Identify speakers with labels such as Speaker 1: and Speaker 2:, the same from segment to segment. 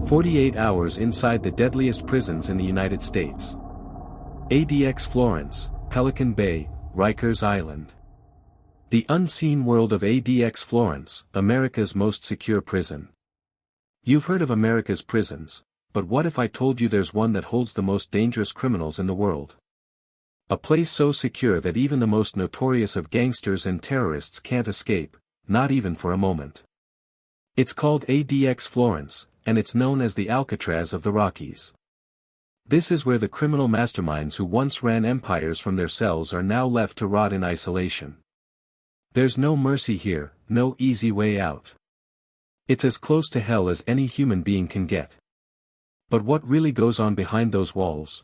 Speaker 1: 48 hours inside the deadliest prisons in the United States. ADX Florence, Pelican Bay, Rikers Island. The unseen world of ADX Florence, America's most secure prison. You've heard of America's prisons, but what if I told you there's one that holds the most dangerous criminals in the world? A place so secure that even the most notorious of gangsters and terrorists can't escape, not even for a moment. It's called ADX Florence, and it's known as the Alcatraz of the Rockies. This is where the criminal masterminds who once ran empires from their cells are now left to rot in isolation. There's no mercy here, no easy way out. It's as close to hell as any human being can get. But what really goes on behind those walls?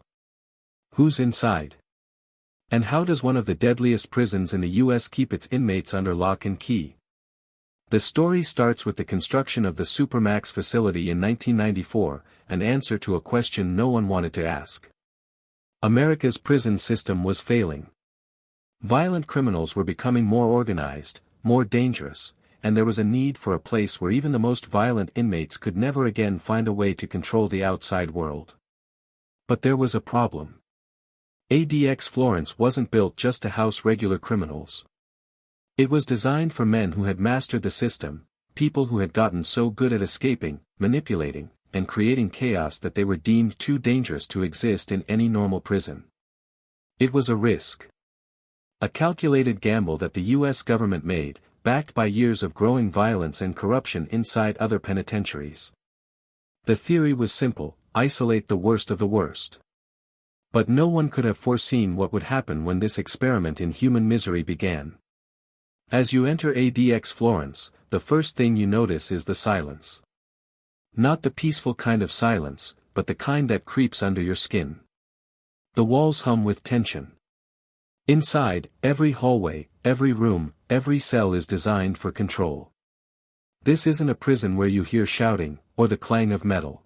Speaker 1: Who's inside? And how does one of the deadliest prisons in the US keep its inmates under lock and key? The story starts with the construction of the supermax facility in 1994, an answer to a question no one wanted to ask. America's prison system was failing. Violent criminals were becoming more organized, more dangerous, and there was a need for a place where even the most violent inmates could never again find a way to control the outside world. But there was a problem. ADX Florence wasn't built just to house regular criminals. It was designed for men who had mastered the system, people who had gotten so good at escaping, manipulating, and creating chaos that they were deemed too dangerous to exist in any normal prison. It was a risk. A calculated gamble that the US government made, backed by years of growing violence and corruption inside other penitentiaries. The theory was simple: isolate the worst of the worst. But no one could have foreseen what would happen when this experiment in human misery began. As you enter ADX Florence, the first thing you notice is the silence. Not the peaceful kind of silence, but the kind that creeps under your skin. The walls hum with tension. Inside, every hallway, every room, every cell is designed for control. This isn't a prison where you hear shouting, or the clang of metal.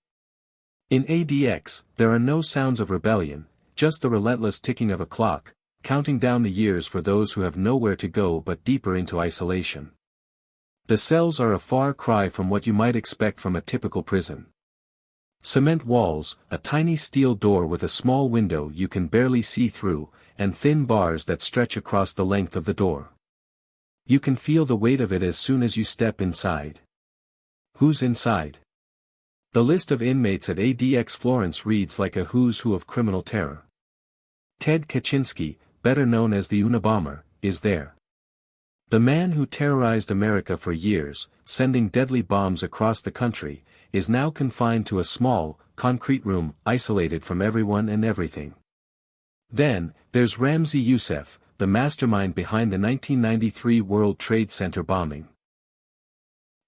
Speaker 1: In ADX, there are no sounds of rebellion, just the relentless ticking of a clock, counting down the years for those who have nowhere to go but deeper into isolation. The cells are a far cry from what you might expect from a typical prison. Cement walls, a tiny steel door with a small window you can barely see through, and thin bars that stretch across the length of the door. You can feel the weight of it as soon as you step inside. Who's inside? The list of inmates at ADX Florence reads like a who's who of criminal terror. Ted Kaczynski, better known as the Unabomber, is there. The man who terrorized America for years, sending deadly bombs across the country, is now confined to a small, concrete room, isolated from everyone and everything. Then, there's Ramzi Youssef, the mastermind behind the 1993 World Trade Center bombing.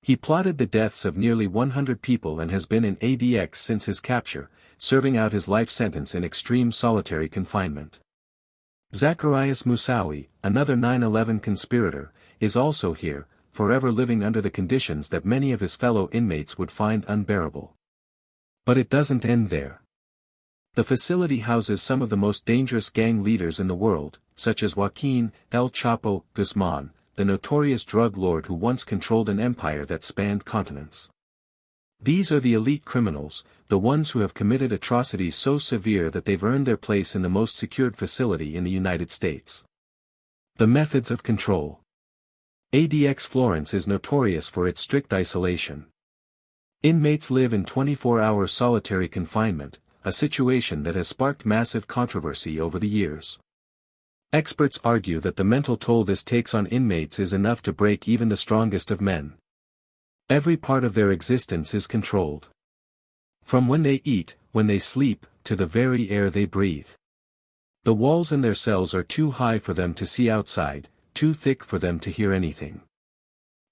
Speaker 1: He plotted the deaths of nearly 100 people and has been in ADX since his capture, serving out his life sentence in extreme solitary confinement. Zacarias Moussaoui, another 9/11 conspirator, is also here, forever living under the conditions that many of his fellow inmates would find unbearable. But it doesn't end there. The facility houses some of the most dangerous gang leaders in the world, such as Joaquin El Chapo Guzman, the notorious drug lord who once controlled an empire that spanned continents. These are the elite criminals, the ones who have committed atrocities so severe that they've earned their place in the most secured facility in the United States. The methods of control. ADX Florence is notorious for its strict isolation. Inmates live in 24-hour solitary confinement, a situation that has sparked massive controversy over the years. Experts argue that the mental toll this takes on inmates is enough to break even the strongest of men. Every part of their existence is controlled. From when they eat, when they sleep, to the very air they breathe. The walls in their cells are too high for them to see outside, too thick for them to hear anything.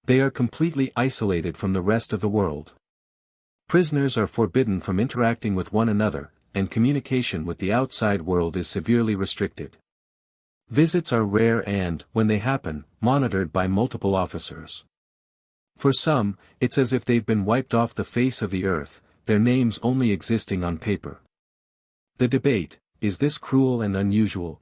Speaker 1: They are completely isolated from the rest of the world. Prisoners are forbidden from interacting with one another, and communication with the outside world is severely restricted. Visits are rare and, when they happen, monitored by multiple officers. For some, it's as if they've been wiped off the face of the earth, their names only existing on paper. The debate: is this cruel and unusual?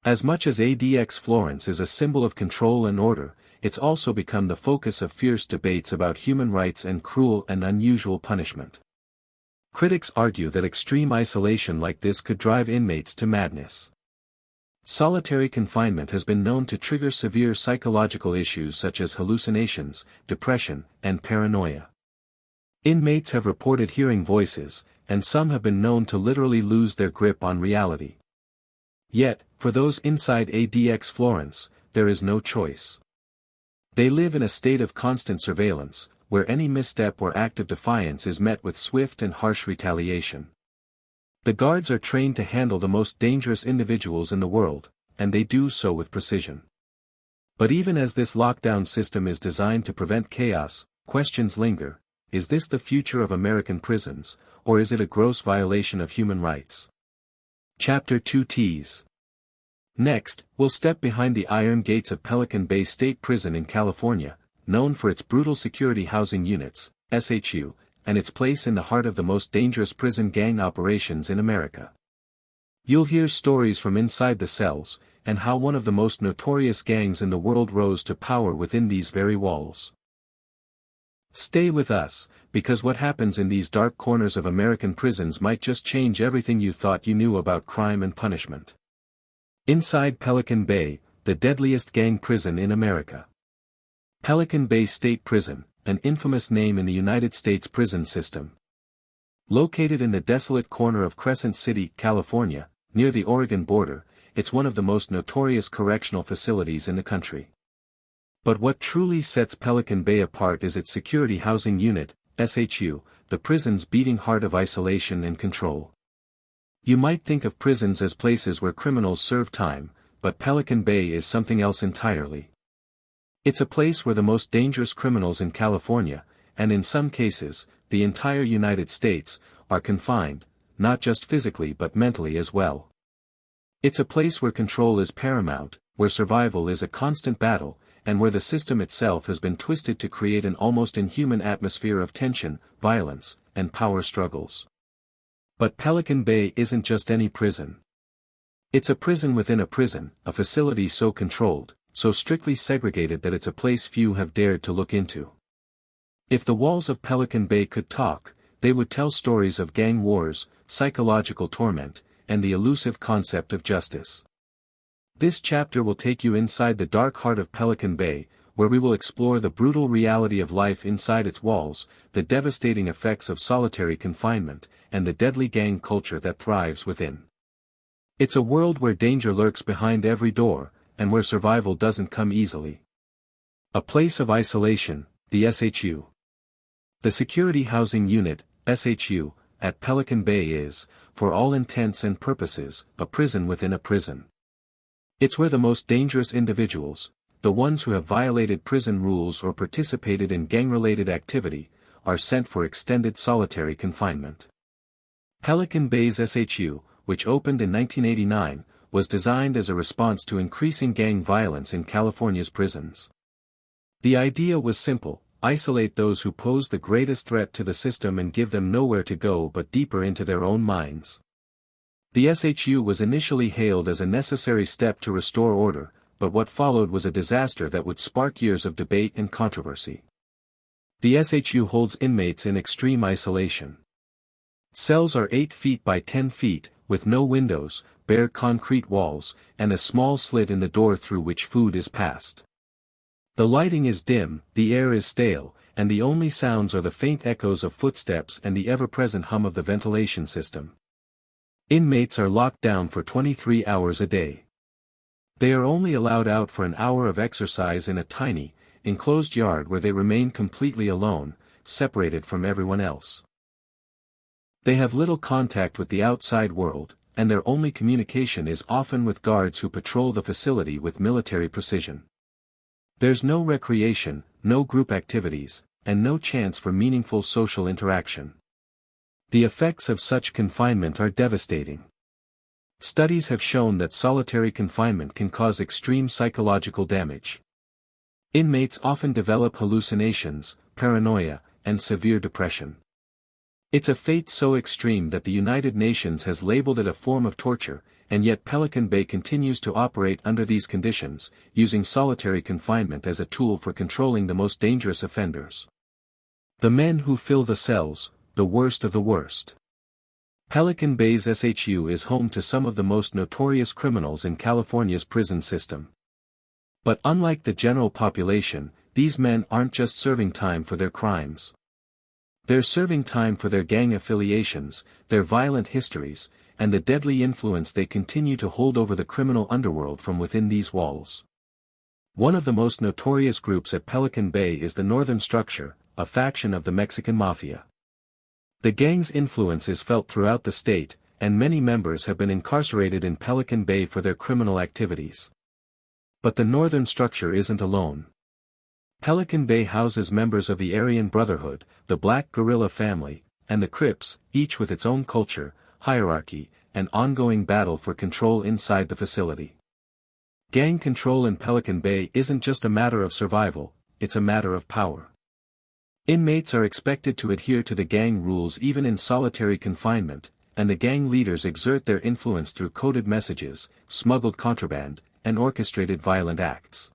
Speaker 1: As much as ADX Florence is a symbol of control and order, it's also become the focus of fierce debates about human rights and cruel and unusual punishment. Critics argue that extreme isolation like this could drive inmates to madness. Solitary confinement has been known to trigger severe psychological issues such as hallucinations, depression, and paranoia. Inmates have reported hearing voices, and some have been known to literally lose their grip on reality. Yet, for those inside ADX Florence, there is no choice. They live in a state of constant surveillance, where any misstep or act of defiance is met with swift and harsh retaliation. The guards are trained to handle the most dangerous individuals in the world, and they do so with precision. But even as this lockdown system is designed to prevent chaos, questions linger: is this the future of American prisons, or is it a gross violation of human rights? Chapter 2 Tease. Next, we'll step behind the iron gates of Pelican Bay State Prison in California, known for its brutal security housing units, SHU, and its place in the heart of the most dangerous prison gang operations in America. You'll hear stories from inside the cells, and how one of the most notorious gangs in the world rose to power within these very walls. Stay with us, because what happens in these dark corners of American prisons might just change everything you thought you knew about crime and punishment. Inside Pelican Bay, the deadliest gang prison in America. Pelican Bay State Prison, an infamous name in the United States prison system. Located in the desolate corner of Crescent City, California, near the Oregon border, it's one of the most notorious correctional facilities in the country. But what truly sets Pelican Bay apart is its security housing unit, SHU, the prison's beating heart of isolation and control. You might think of prisons as places where criminals serve time, but Pelican Bay is something else entirely. It's a place where the most dangerous criminals in California, and in some cases, the entire United States, are confined, not just physically but mentally as well. It's a place where control is paramount, where survival is a constant battle, and where the system itself has been twisted to create an almost inhuman atmosphere of tension, violence, and power struggles. But Pelican Bay isn't just any prison. It's a prison within a prison, a facility so controlled, so strictly segregated that it's a place few have dared to look into. If the walls of Pelican Bay could talk, they would tell stories of gang wars, psychological torment, and the elusive concept of justice. This chapter will take you inside the dark heart of Pelican Bay, where we will explore the brutal reality of life inside its walls, the devastating effects of solitary confinement, and the deadly gang culture that thrives within. It's a world where danger lurks behind every door, and where survival doesn't come easily. A place of isolation, the SHU. The Security Housing Unit, SHU, at Pelican Bay is, for all intents and purposes, a prison within a prison. It's where the most dangerous individuals, the ones who have violated prison rules or participated in gang-related activity, are sent for extended solitary confinement. Pelican Bay's SHU, which opened in 1989, was designed as a response to increasing gang violence in California's prisons. The idea was simple: isolate those who pose the greatest threat to the system and give them nowhere to go but deeper into their own minds. The SHU was initially hailed as a necessary step to restore order, but what followed was a disaster that would spark years of debate and controversy. The SHU holds inmates in extreme isolation. Cells are 8 feet by 10 feet, with no windows, bare concrete walls, and a small slit in the door through which food is passed. The lighting is dim, the air is stale, and the only sounds are the faint echoes of footsteps and the ever-present hum of the ventilation system. Inmates are locked down for 23 hours a day. They are only allowed out for an hour of exercise in a tiny, enclosed yard where they remain completely alone, separated from everyone else. They have little contact with the outside world, and their only communication is often with guards who patrol the facility with military precision. There's no recreation, no group activities, and no chance for meaningful social interaction. The effects of such confinement are devastating. Studies have shown that solitary confinement can cause extreme psychological damage. Inmates often develop hallucinations, paranoia, and severe depression. It's a fate so extreme that the United Nations has labeled it a form of torture, and yet Pelican Bay continues to operate under these conditions, using solitary confinement as a tool for controlling the most dangerous offenders. The men who fill the cells, the worst of the worst. Pelican Bay's SHU is home to some of the most notorious criminals in California's prison system. But unlike the general population, these men aren't just serving time for their crimes. They're serving time for their gang affiliations, their violent histories, and the deadly influence they continue to hold over the criminal underworld from within these walls. One of the most notorious groups at Pelican Bay is the Northern Structure, a faction of the Mexican Mafia. The gang's influence is felt throughout the state, and many members have been incarcerated in Pelican Bay for their criminal activities. But the Northern Structure isn't alone. Pelican Bay houses members of the Aryan Brotherhood, the Black Guerrilla Family, and the Crips, each with its own culture, hierarchy, and ongoing battle for control inside the facility. Gang control in Pelican Bay isn't just a matter of survival, it's a matter of power. Inmates are expected to adhere to the gang rules even in solitary confinement, and the gang leaders exert their influence through coded messages, smuggled contraband, and orchestrated violent acts.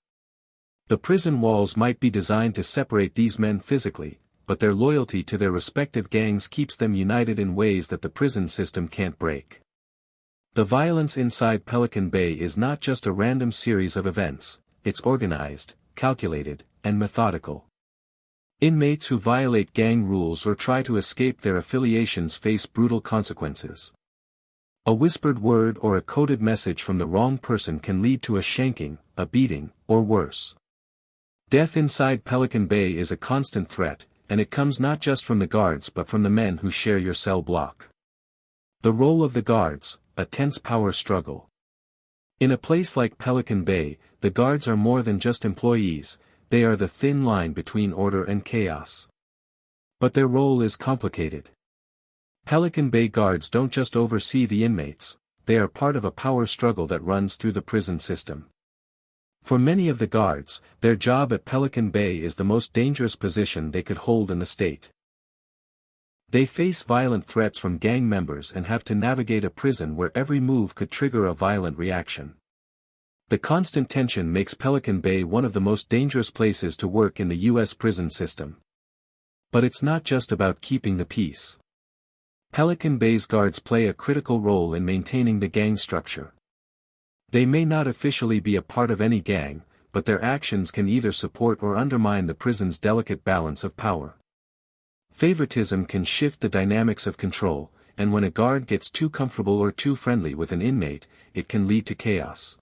Speaker 1: The prison walls might be designed to separate these men physically, but their loyalty to their respective gangs keeps them united in ways that the prison system can't break. The violence inside Pelican Bay is not just a random series of events, it's organized, calculated, and methodical. Inmates who violate gang rules or try to escape their affiliations face brutal consequences. A whispered word or a coded message from the wrong person can lead to a shanking, a beating, or worse. Death inside Pelican Bay is a constant threat, and it comes not just from the guards but from the men who share your cell block. The role of the guards, a tense power struggle. In a place like Pelican Bay, the guards are more than just employees, they are the thin line between order and chaos. But their role is complicated. Pelican Bay guards don't just oversee the inmates, they are part of a power struggle that runs through the prison system. For many of the guards, their job at Pelican Bay is the most dangerous position they could hold in the state. They face violent threats from gang members and have to navigate a prison where every move could trigger a violent reaction. The constant tension makes Pelican Bay one of the most dangerous places to work in the U.S. prison system. But it's not just about keeping the peace. Pelican Bay's guards play a critical role in maintaining the gang structure. They may not officially be a part of any gang, but their actions can either support or undermine the prison's delicate balance of power. Favoritism can shift the dynamics of control, and when a guard gets too comfortable or too friendly with an inmate, it can lead to chaos.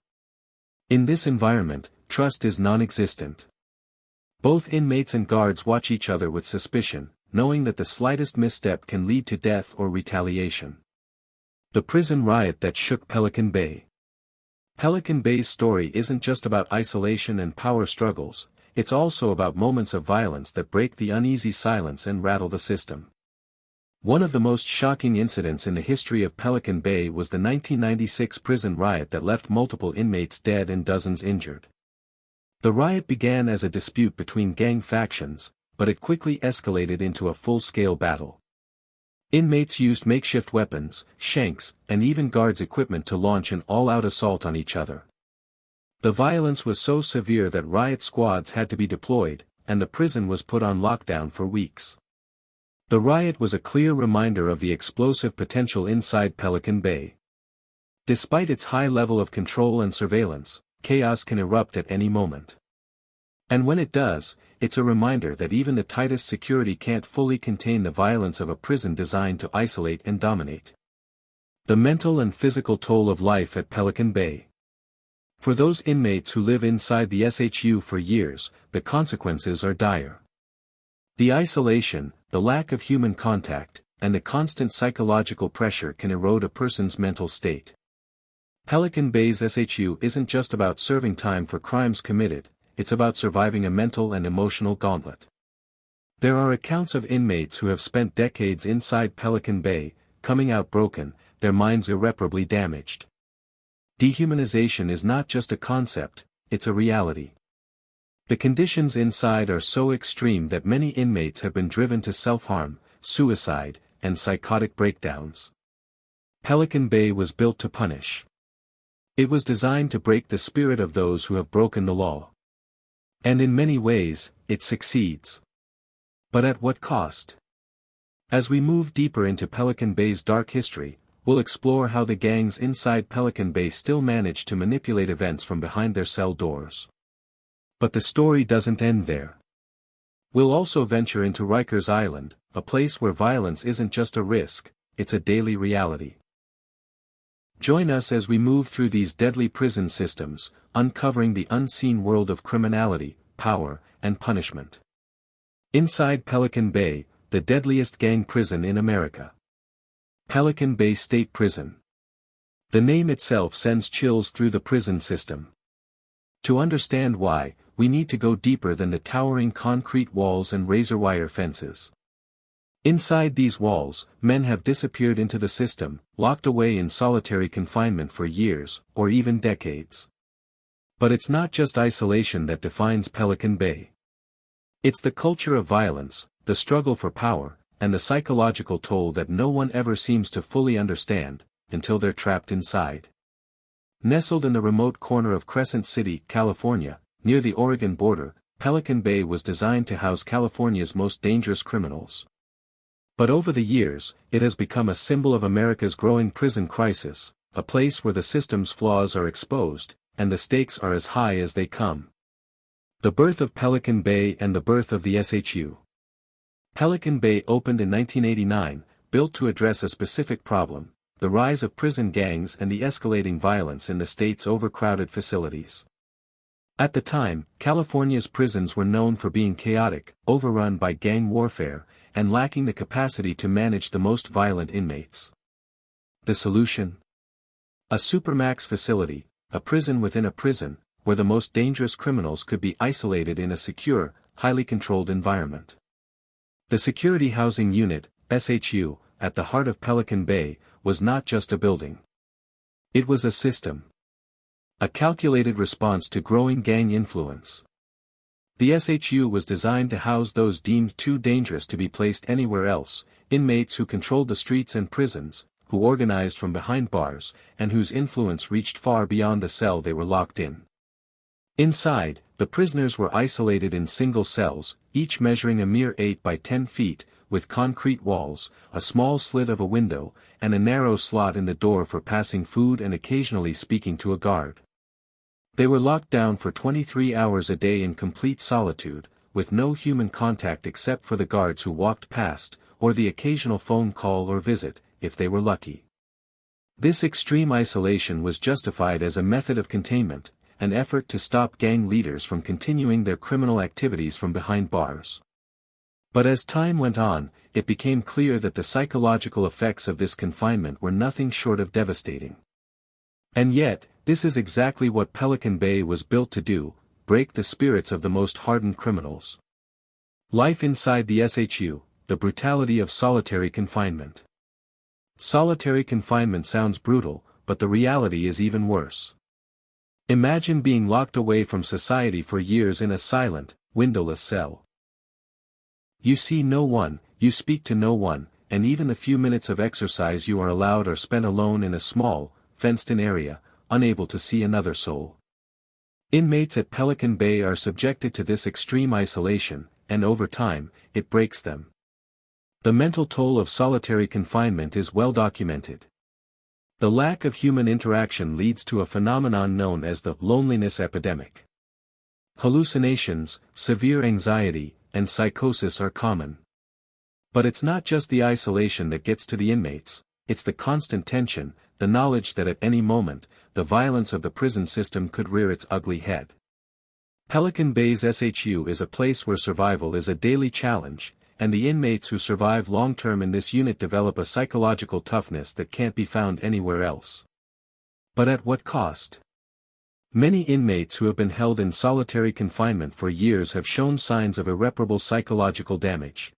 Speaker 1: In this environment, trust is non-existent. Both inmates and guards watch each other with suspicion, knowing that the slightest misstep can lead to death or retaliation. The prison riot that shook Pelican Bay. Pelican Bay's story isn't just about isolation and power struggles, it's also about moments of violence that break the uneasy silence and rattle the system. One of the most shocking incidents in the history of Pelican Bay was the 1996 prison riot that left multiple inmates dead and dozens injured. The riot began as a dispute between gang factions, but it quickly escalated into a full-scale battle. Inmates used makeshift weapons, shanks, and even guards' equipment to launch an all-out assault on each other. The violence was so severe that riot squads had to be deployed, and the prison was put on lockdown for weeks. The riot was a clear reminder of the explosive potential inside Pelican Bay. Despite its high level of control and surveillance, chaos can erupt at any moment. And when it does, it's a reminder that even the tightest security can't fully contain the violence of a prison designed to isolate and dominate. The mental and physical toll of life at Pelican Bay. For those inmates who live inside the SHU for years, the consequences are dire. The isolation, the lack of human contact, and the constant psychological pressure can erode a person's mental state. Pelican Bay's SHU isn't just about serving time for crimes committed, it's about surviving a mental and emotional gauntlet. There are accounts of inmates who have spent decades inside Pelican Bay, coming out broken, their minds irreparably damaged. Dehumanization is not just a concept, it's a reality. The conditions inside are so extreme that many inmates have been driven to self-harm, suicide, and psychotic breakdowns. Pelican Bay was built to punish. It was designed to break the spirit of those who have broken the law. And in many ways, it succeeds. But at what cost? As we move deeper into Pelican Bay's dark history, we'll explore how the gangs inside Pelican Bay still manage to manipulate events from behind their cell doors. But the story doesn't end there. We'll also venture into Rikers Island, a place where violence isn't just a risk, it's a daily reality. Join us as we move through these deadly prison systems, uncovering the unseen world of criminality, power, and punishment. Inside Pelican Bay, the deadliest gang prison in America. Pelican Bay State Prison. The name itself sends chills through the prison system. To understand why, we need to go deeper than the towering concrete walls and razor wire fences. Inside these walls, men have disappeared into the system, locked away in solitary confinement for years, or even decades. But it's not just isolation that defines Pelican Bay. It's the culture of violence, the struggle for power, and the psychological toll that no one ever seems to fully understand, until they're trapped inside. Nestled in the remote corner of Crescent City, California, near the Oregon border, Pelican Bay was designed to house California's most dangerous criminals. But over the years, it has become a symbol of America's growing prison crisis, a place where the system's flaws are exposed, and the stakes are as high as they come. The birth of Pelican Bay and the birth of the SHU. Pelican Bay opened in 1989, built to address a specific problem, the rise of prison gangs and the escalating violence in the state's overcrowded facilities. At the time, California's prisons were known for being chaotic, overrun by gang warfare, and lacking the capacity to manage the most violent inmates. The solution? A supermax facility, a prison within a prison, where the most dangerous criminals could be isolated in a secure, highly controlled environment. The Security Housing Unit, SHU, at the heart of Pelican Bay, was not just a building. It was a system. A calculated response to growing gang influence. The SHU was designed to house those deemed too dangerous to be placed anywhere else, inmates who controlled the streets and prisons, who organized from behind bars, and whose influence reached far beyond the cell they were locked in. Inside, the prisoners were isolated in single cells, each measuring a mere 8 by 10 feet, with concrete walls, a small slit of a window, and a narrow slot in the door for passing food and occasionally speaking to a guard. They were locked down for 23 hours a day in complete solitude, with no human contact except for the guards who walked past, or the occasional phone call or visit, if they were lucky. This extreme isolation was justified as a method of containment, an effort to stop gang leaders from continuing their criminal activities from behind bars. But as time went on, it became clear that the psychological effects of this confinement were nothing short of devastating. And yet, this is exactly what Pelican Bay was built to do, break the spirits of the most hardened criminals. Life inside the SHU, the brutality of solitary confinement. Solitary confinement sounds brutal, but the reality is even worse. Imagine being locked away from society for years in a silent, windowless cell. You see no one, you speak to no one, and even the few minutes of exercise you are allowed are spent alone in a small, fenced-in area, unable to see another soul. Inmates at Pelican Bay are subjected to this extreme isolation, and over time, it breaks them. The mental toll of solitary confinement is well documented. The lack of human interaction leads to a phenomenon known as the loneliness epidemic. Hallucinations, severe anxiety, and psychosis are common. But it's not just the isolation that gets to the inmates, it's the constant tension, the knowledge that at any moment, the violence of the prison system could rear its ugly head. Pelican Bay's SHU is a place where survival is a daily challenge, and the inmates who survive long-term in this unit develop a psychological toughness that can't be found anywhere else. But at what cost? Many inmates who have been held in solitary confinement for years have shown signs of irreparable psychological damage.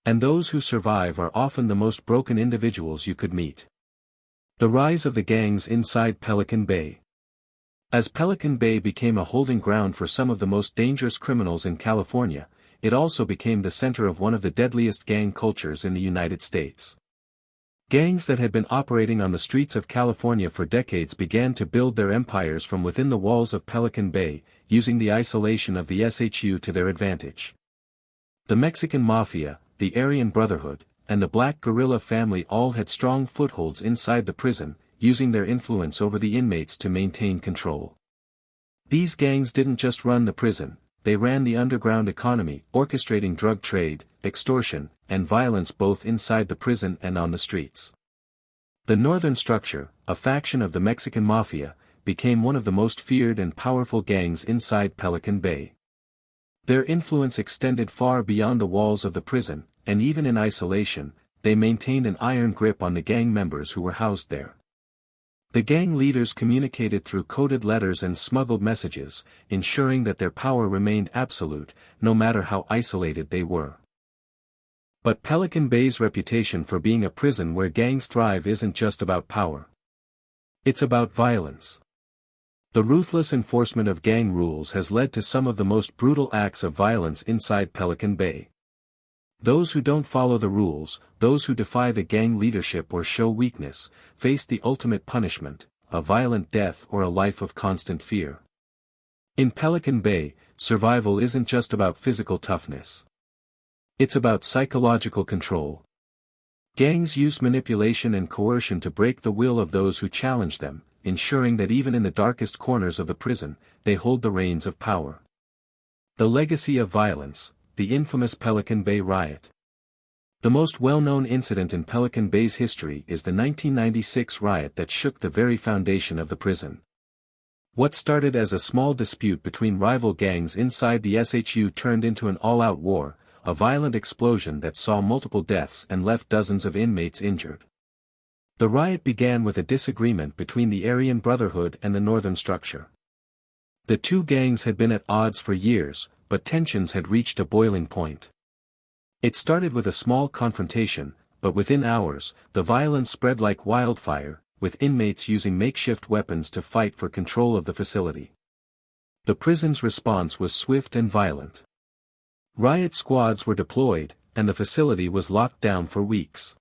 Speaker 1: And those who survive are often the most broken individuals you could meet. The rise of the gangs inside Pelican Bay. As Pelican Bay became a holding ground for some of the most dangerous criminals in California, it also became the center of one of the deadliest gang cultures in the United States. Gangs that had been operating on the streets of California for decades began to build their empires from within the walls of Pelican Bay, using the isolation of the SHU to their advantage. The Mexican Mafia, the Aryan Brotherhood, and the Black Guerrilla family all had strong footholds inside the prison, using their influence over the inmates to maintain control. These gangs didn't just run the prison, they ran the underground economy, orchestrating drug trade, extortion, and violence both inside the prison and on the streets. The Northern Structure, a faction of the Mexican Mafia, became one of the most feared and powerful gangs inside Pelican Bay. Their influence extended far beyond the walls of the prison, and even in isolation, they maintained an iron grip on the gang members who were housed there. The gang leaders communicated through coded letters and smuggled messages, ensuring that their power remained absolute, no matter how isolated they were. But Pelican Bay's reputation for being a prison where gangs thrive isn't just about power. It's about violence. The ruthless enforcement of gang rules has led to some of the most brutal acts of violence inside Pelican Bay. Those who don't follow the rules, those who defy the gang leadership or show weakness, face the ultimate punishment, a violent death or a life of constant fear. In Pelican Bay, survival isn't just about physical toughness. It's about psychological control. Gangs use manipulation and coercion to break the will of those who challenge them, ensuring that even in the darkest corners of the prison, they hold the reins of power. The legacy of violence, the infamous Pelican Bay riot. The most well-known incident in Pelican Bay's history is the 1996 riot that shook the very foundation of the prison. What started as a small dispute between rival gangs inside the SHU turned into an all-out war, a violent explosion that saw multiple deaths and left dozens of inmates injured. The riot began with a disagreement between the Aryan Brotherhood and the Northern Structure. The two gangs had been at odds for years, but tensions had reached a boiling point. It started with a small confrontation, but within hours, the violence spread like wildfire, with inmates using makeshift weapons to fight for control of the facility. The prison's response was swift and violent. Riot squads were deployed, and the facility was locked down for weeks.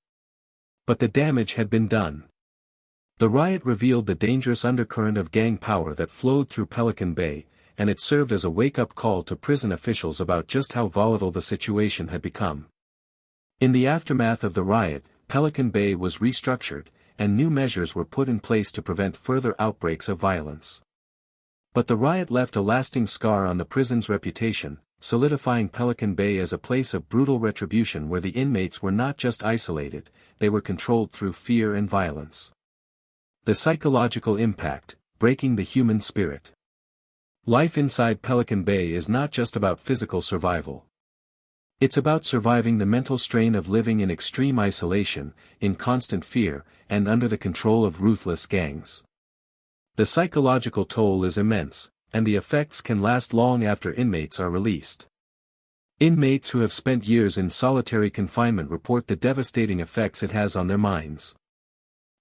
Speaker 1: But the damage had been done. The riot revealed the dangerous undercurrent of gang power that flowed through Pelican Bay, and it served as a wake-up call to prison officials about just how volatile the situation had become. In the aftermath of the riot, Pelican Bay was restructured, and new measures were put in place to prevent further outbreaks of violence. But the riot left a lasting scar on the prison's reputation, solidifying Pelican Bay as a place of brutal retribution where the inmates were not just isolated, they were controlled through fear and violence. The psychological impact, breaking the human spirit. Life inside Pelican Bay is not just about physical survival. It's about surviving the mental strain of living in extreme isolation, in constant fear, and under the control of ruthless gangs. The psychological toll is immense, and the effects can last long after inmates are released. Inmates who have spent years in solitary confinement report the devastating effects it has on their minds.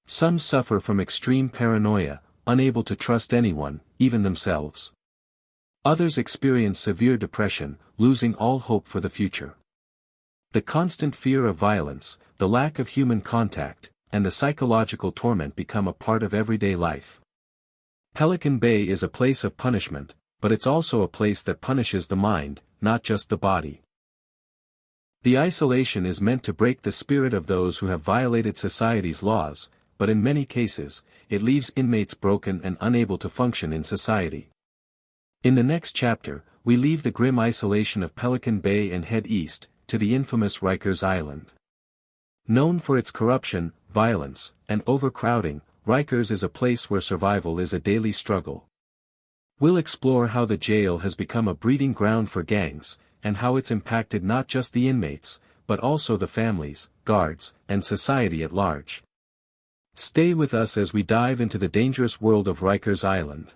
Speaker 1: Some suffer from extreme paranoia, unable to trust anyone, even themselves. Others experience severe depression, losing all hope for the future. The constant fear of violence, the lack of human contact, and the psychological torment become a part of everyday life. Pelican Bay is a place of punishment, but it's also a place that punishes the mind, not just the body. The isolation is meant to break the spirit of those who have violated society's laws, but in many cases, it leaves inmates broken and unable to function in society. In the next chapter, we leave the grim isolation of Pelican Bay and head east, to the infamous Rikers Island. Known for its corruption, violence, and overcrowding, Rikers is a place where survival is a daily struggle. We'll explore how the jail has become a breeding ground for gangs, and how it's impacted not just the inmates, but also the families, guards, and society at large. Stay with us as we dive into the dangerous world of Rikers Island.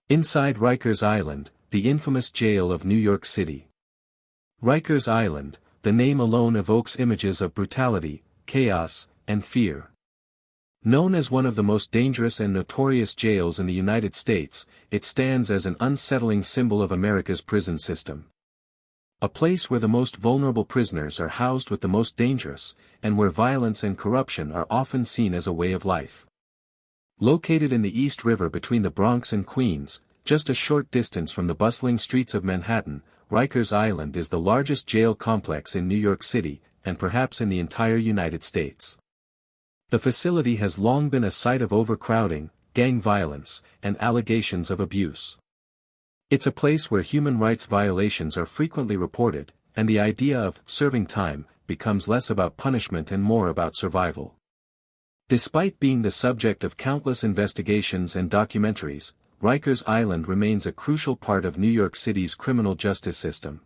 Speaker 1: Inside Rikers Island, the infamous jail of New York City. Rikers Island, the name alone evokes images of brutality, chaos, and fear. Known as one of the most dangerous and notorious jails in the United States, it stands as an unsettling symbol of America's prison system. A place where the most vulnerable prisoners are housed with the most dangerous, and where violence and corruption are often seen as a way of life. Located in the East River between the Bronx and Queens, just a short distance from the bustling streets of Manhattan, Rikers Island is the largest jail complex in New York City, and perhaps in the entire United States. The facility has long been a site of overcrowding, gang violence, and allegations of abuse. It's a place where human rights violations are frequently reported, and the idea of serving time becomes less about punishment and more about survival. Despite being the subject of countless investigations and documentaries, Rikers Island remains a crucial part of New York City's criminal justice system.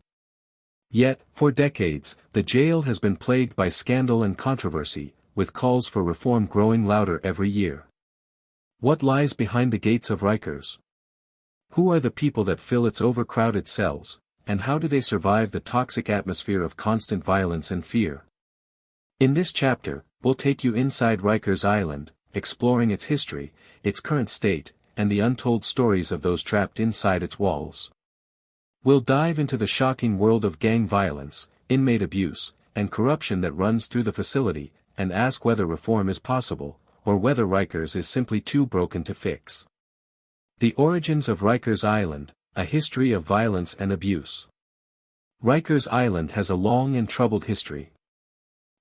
Speaker 1: Yet, for decades, the jail has been plagued by scandal and controversy, with calls for reform growing louder every year. What lies behind the gates of Rikers? Who are the people that fill its overcrowded cells, and how do they survive the toxic atmosphere of constant violence and fear? In this chapter, we'll take you inside Rikers Island, exploring its history, its current state, and the untold stories of those trapped inside its walls. We'll dive into the shocking world of gang violence, inmate abuse, and corruption that runs through the facility, and ask whether reform is possible, or whether Rikers is simply too broken to fix. The origins of Rikers Island, a history of violence and abuse. Rikers Island has a long and troubled history.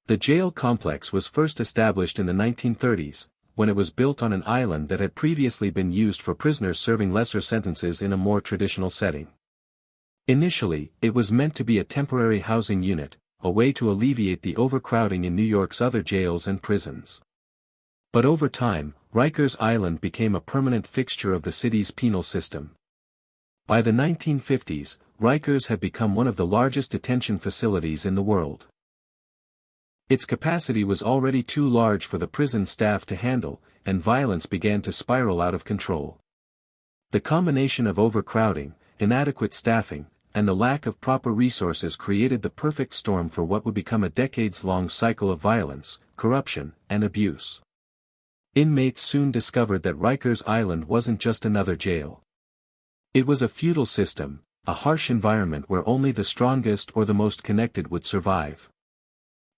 Speaker 1: The jail complex was first established in the 1930s, when it was built on an island that had previously been used for prisoners serving lesser sentences in a more traditional setting. Initially, it was meant to be a temporary housing unit, a way to alleviate the overcrowding in New York's other jails and prisons. But over time, Rikers Island became a permanent fixture of the city's penal system. By the 1950s, Rikers had become one of the largest detention facilities in the world. Its capacity was already too large for the prison staff to handle, and violence began to spiral out of control. The combination of overcrowding, inadequate staffing, and the lack of proper resources created the perfect storm for what would become a decades-long cycle of violence, corruption, and abuse. Inmates soon discovered that Rikers Island wasn't just another jail. It was a feudal system, a harsh environment where only the strongest or the most connected would survive.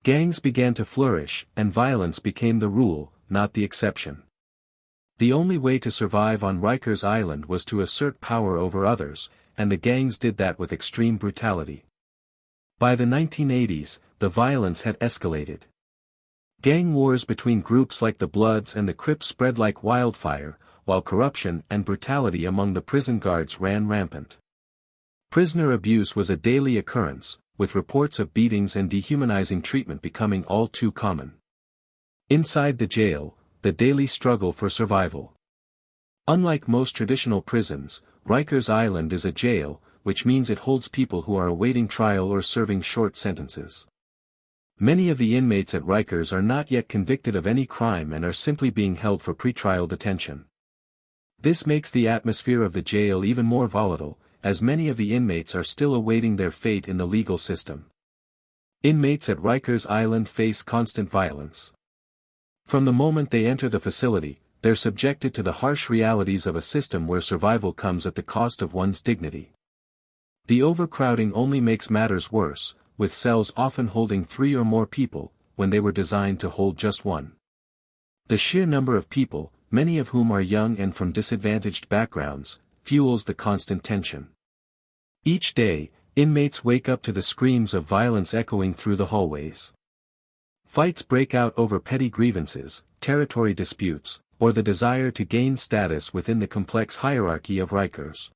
Speaker 1: Gangs began to flourish, and violence became the rule, not the exception. The only way to survive on Rikers Island was to assert power over others, and the gangs did that with extreme brutality. By the 1980s, the violence had escalated. Gang wars between groups like the Bloods and the Crips spread like wildfire, while corruption and brutality among the prison guards ran rampant. Prisoner abuse was a daily occurrence, with reports of beatings and dehumanizing treatment becoming all too common. Inside the jail, the daily struggle for survival. Unlike most traditional prisons, Rikers Island is a jail, which means it holds people who are awaiting trial or serving short sentences. Many of the inmates at Rikers are not yet convicted of any crime and are simply being held for pretrial detention. This makes the atmosphere of the jail even more volatile, as many of the inmates are still awaiting their fate in the legal system. Inmates at Rikers Island face constant violence. From the moment they enter the facility, they're subjected to the harsh realities of a system where survival comes at the cost of one's dignity. The overcrowding only makes matters worse, with cells often holding 3 or more people, when they were designed to hold just 1. The sheer number of people, many of whom are young and from disadvantaged backgrounds, fuels the constant tension. Each day, inmates wake up to the screams of violence echoing through the hallways. Fights break out over petty grievances, territory disputes, or the desire to gain status within the complex hierarchy of Rikers.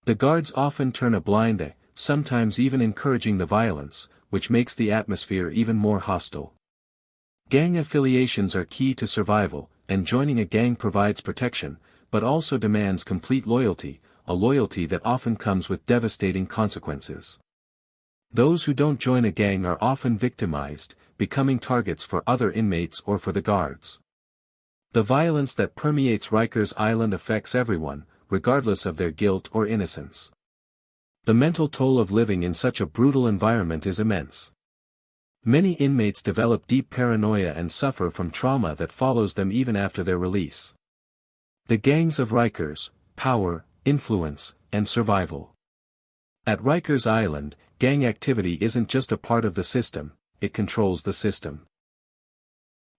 Speaker 1: The guards often turn a blind eye, sometimes even encouraging the violence, which makes the atmosphere even more hostile. Gang affiliations are key to survival, and joining a gang provides protection, but also demands complete loyalty, a loyalty that often comes with devastating consequences. Those who don't join a gang are often victimized, becoming targets for other inmates or for the guards. The violence that permeates Rikers Island affects everyone, regardless of their guilt or innocence. The mental toll of living in such a brutal environment is immense. Many inmates develop deep paranoia and suffer from trauma that follows them even after their release. The gangs of Rikers: power, influence, and survival. At Rikers Island, gang activity isn't just a part of the system, it controls the system.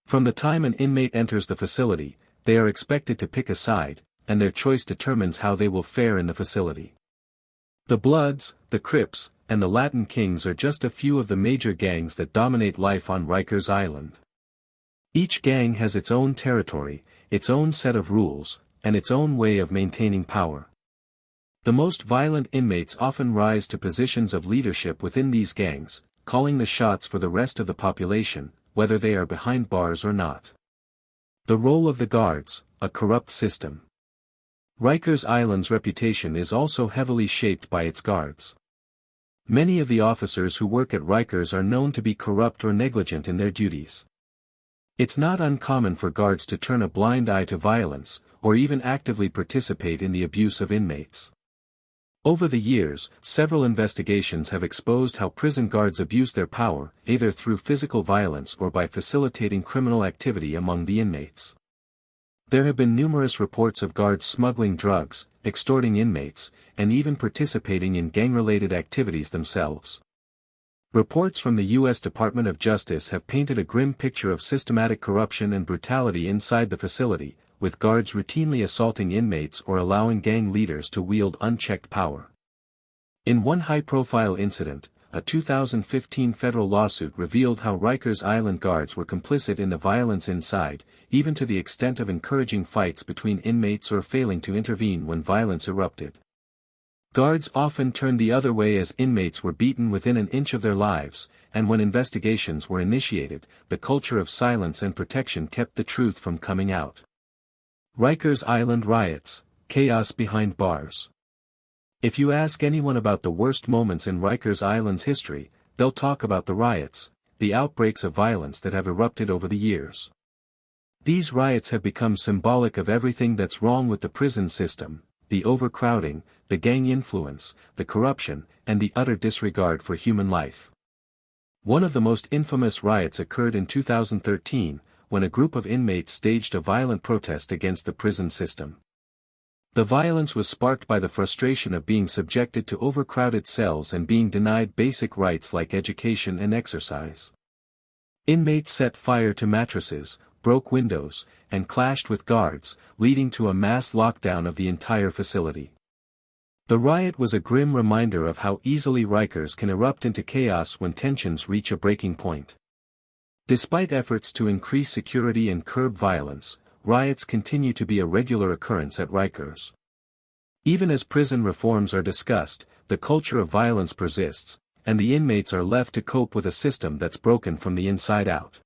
Speaker 1: From the time an inmate enters the facility, they are expected to pick a side, and their choice determines how they will fare in the facility. The Bloods, the Crips, and the Latin Kings are just a few of the major gangs that dominate life on Rikers Island. Each gang has its own territory, its own set of rules, and its own way of maintaining power. The most violent inmates often rise to positions of leadership within these gangs, calling the shots for the rest of the population, whether they are behind bars or not. The role of the guards, a corrupt system. Rikers Island's reputation is also heavily shaped by its guards. Many of the officers who work at Rikers are known to be corrupt or negligent in their duties. It's not uncommon for guards to turn a blind eye to violence, or even actively participate in the abuse of inmates. Over the years, several investigations have exposed how prison guards abuse their power, either through physical violence or by facilitating criminal activity among the inmates. There have been numerous reports of guards smuggling drugs, extorting inmates, and even participating in gang-related activities themselves. Reports from the U.S. Department of Justice have painted a grim picture of systematic corruption and brutality inside the facility, with guards routinely assaulting inmates or allowing gang leaders to wield unchecked power. In one high-profile incident, a 2015 federal lawsuit revealed how Rikers Island guards were complicit in the violence inside, even to the extent of encouraging fights between inmates or failing to intervene when violence erupted. Guards often turned the other way as inmates were beaten within an inch of their lives, and when investigations were initiated, the culture of silence and protection kept the truth from coming out. Rikers Island riots, chaos behind bars. If you ask anyone about the worst moments in Rikers Island's history, they'll talk about the riots, the outbreaks of violence that have erupted over the years. These riots have become symbolic of everything that's wrong with the prison system: the overcrowding, the gang influence, the corruption, and the utter disregard for human life. One of the most infamous riots occurred in 2013, when a group of inmates staged a violent protest against the prison system. The violence was sparked by the frustration of being subjected to overcrowded cells and being denied basic rights like education and exercise. Inmates set fire to mattresses, broke windows, and clashed with guards, leading to a mass lockdown of the entire facility. The riot was a grim reminder of how easily Rikers can erupt into chaos when tensions reach a breaking point. Despite efforts to increase security and curb violence, riots continue to be a regular occurrence at Rikers. Even as prison reforms are discussed, the culture of violence persists, and the inmates are left to cope with a system that's broken from the inside out.